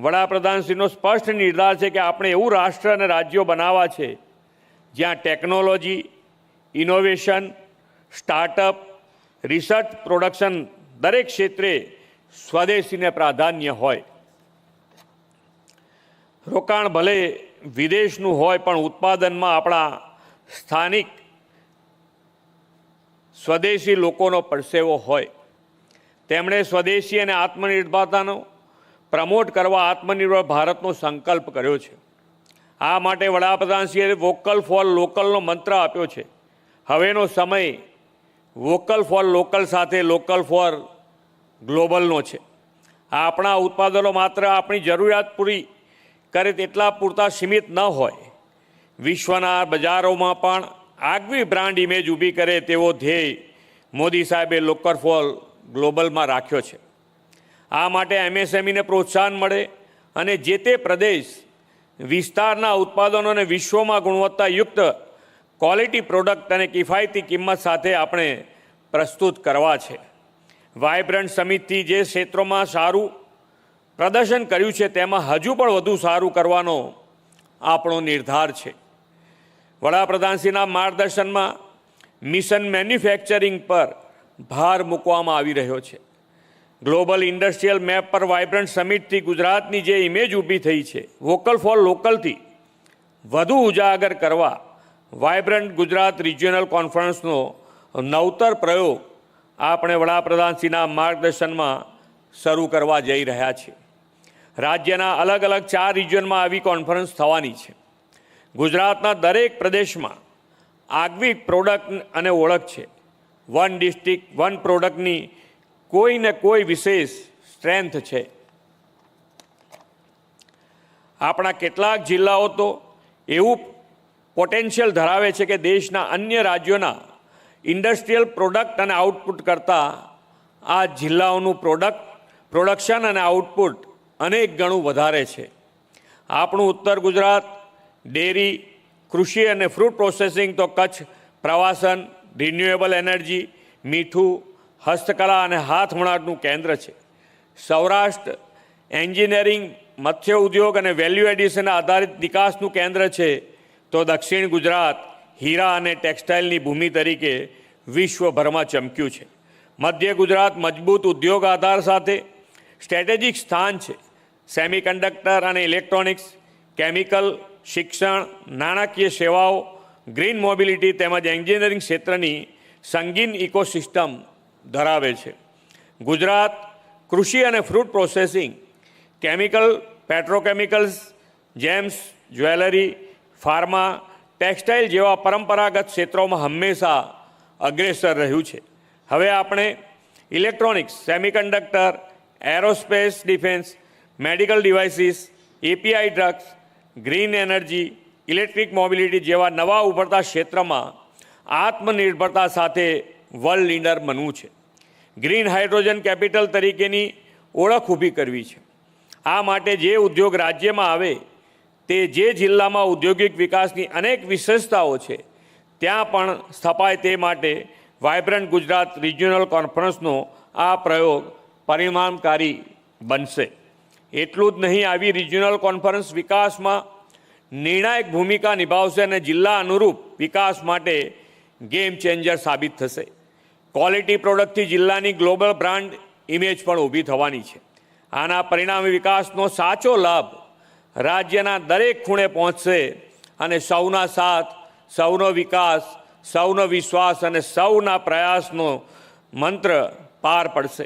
વડાપ્રધાનશ્રીનો સ્પષ્ટ નિર્ધાર છે કે આપણે એવું રાષ્ટ્ર અને રાજ્યો બનાવવા છે જ્યાં technology, innovation, startup, research, production દરેક ક્ષેત્રે સ્વદેશીને પ્રાધાન્ય હોય. રોકાણ ભલે વિદેશનું હોય પણ ઉત્પાદનમાં આપણા સ્થાનિક સ્વદેશી લોકોનો પરસેવો હોય. તેમણે સ્વદેશી અને આત્મનિર્ભરતાનો પ્રમોટ કરવા આત્મનિર્ભર ભારતનો સંકલ્પ કર્યો છે. આ માટે વડાપ્રધાનશ્રીએ વોકલ ફોર લોકલનો મંત્ર આપ્યો છે. હવેનો સમય વોકલ ફોર લોકલ સાથે લોકલ ફોર ગ્લોબલનો છે. આપણા ઉત્પાદનો માત્ર આપણી જરૂરિયાત પૂરી કરે તેટલા પૂરતા સીમિત ન હોય, વિશ્વના બજારોમાં પણ આગવી બ્રાન્ડ ઇમેજ ઊભી કરે તેવો ધ્યેય મોદી સાહેબે લોકલ ફોર ગ્લોબલમાં રાખ્યો છે. આ માટે એમએસએમઈને પ્રોત્સાહન મળે અને જે તે પ્રદેશ વિસ્તારના ઉત્પાદનોને વિશ્વમાં ગુણવત્તાયુક્ત ક્વોલિટી પ્રોડક્ટ અને કિફાયતી કિંમત સાથે આપણે પ્રસ્તુત કરવા છે. વાઇબ્રન્ટ સમિટથી જે ક્ષેત્રોમાં સારું પ્રદર્શન કર્યું છે તેમાં હજુ પણ વધુ સારું કરવાનો આપણો નિર્ધાર છે. વડાપ્રધાનશ્રીના માર્ગદર્શનમાં મિશન મેન્યુફેક્ચરિંગ પર ભાર મૂકવામાં આવી રહ્યો છે. ગ્લોબલ ઇન્ડસ્ટ્રીયલ મેપ પર વાઇબ્રન્ટ સમિટથી ગુજરાતની જે ઇમેજ ઊભી થઈ છે, વોકલ ફોર લોકલથી વધુ ઉજાગર કરવા વાઇબ્રન્ટ ગુજરાત રિજિયોનલ કોન્ફરન્સનો નવતર પ્રયોગ આપણે વડાપ્રધાનશ્રીના માર્ગદર્શનમાં શરૂ કરવા જઈ રહ્યા છીએ. રાજ્યના અલગ અલગ 4 રિજિયનમાં આવી કોન્ફરન્સ થવાની છે. ગુજરાતના દરેક પ્રદેશમાં આગવી પ્રોડક્ટ અને ઓળખ છે. વન ડિસ્ટ્રિક્ટ વન પ્રોડક્ટની કોઈ ને કોઈ વિશેષ સ્ટ્રેન્થ છે. આપણા કેટલાક જિલ્લાઓ તો એવું પોટેન્શિયલ ધરાવે છે કે દેશના અન્ય રાજ્યોના ઇન્ડસ્ટ્રીયલ પ્રોડક્ટ અને આઉટપુટ કરતાં આ જિલ્લાઓનું પ્રોડક્શન અને આઉટપુટ અનેક ગણું વધારે છે. આપણું ઉત્તર ગુજરાત ડેરી, કૃષિ અને ફ્રૂટ પ્રોસેસિંગ, તો કચ્છ પ્રવાસન, રિન્યુએબલ એનર્જી, મીઠું, હસ્તકલા અને હાથવણાટનું કેન્દ્ર છે. સૌરાષ્ટ્ર એન્જિનિયરિંગ, મત્સ્ય ઉદ્યોગ અને વેલ્યુ એડિશન આધારિત નિકાસનું કેન્દ્ર છે, તો દક્ષિણ ગુજરાત હીરા અને ટેક્સટાઇલની ભૂમિ તરીકે વિશ્વભરમાં ચમક્યું છે. મધ્ય ગુજરાત મજબૂત ઉદ્યોગ આધાર સાથે સ્ટ્રેટેજિક સ્થાન છે. સેમિકન્ડક્ટર અને ઇલેક્ટ્રોનિક્સ, કેમિકલ, શિક્ષણ, નાણાકીય સેવાઓ, ગ્રીન મોબિલિટી તેમજ એન્જિનિયરિંગ ક્ષેત્રની સંગીન ઇકોસિસ્ટમ ધરાવે છે. ગુજરાત કૃષિ અને fruit processing, chemical, petrochemicals, James, jewellery, pharma, textile જેવા પરંપરાગત ક્ષેત્રોમાં હંમેશા અગ્રેસર રહ્યું છે. હવે આપણે electronics, semiconductor, aerospace defence, medical devices, API drugs, green energy, electric mobility જેવા નવા ઉભરતા ક્ષેત્રમાં આત્મનિર્ભરતા સાથે વર્લ્ડ લીડર બનવું છે. ગ્રીન હાઇડ્રોજન કેપિટલ તરીકેની ઓળખ ઊભી કરવી છે. આ માટે જે ઉદ્યોગ રાજ્યમાં આવે તે જે જિલ્લામાં ઔદ્યોગિક વિકાસની અનેક વિશેષતાઓ છે ત્યાં પણ સ્થપાય તે માટે વાઇબ્રન્ટ ગુજરાત રિજિયોનલ કોન્ફરન્સનો આ પ્રયોગ પરિણામકારી બનશે. એટલું જ નહીં, આવી રિજિયોનલ કોન્ફરન્સ વિકાસમાં નિર્ણાયક ભૂમિકા નિભાવશે અને જિલ્લા અનુરૂપ વિકાસ માટે ગેમ ચેન્જર સાબિત થશે. ક્વોલિટી પ્રોડક્ટથી જિલ્લાની ગ્લોબલ બ્રાન્ડ ઇમેજ પણ ઊભી થવાની છે. આના પરિણામે વિકાસનો સાચો લાભ રાજ્યના દરેક ખૂણે પહોંચશે અને સૌના સાથ, સૌનો વિકાસ, સૌનો વિશ્વાસ અને સૌના પ્રયાસનો મંત્ર પાર પડશે.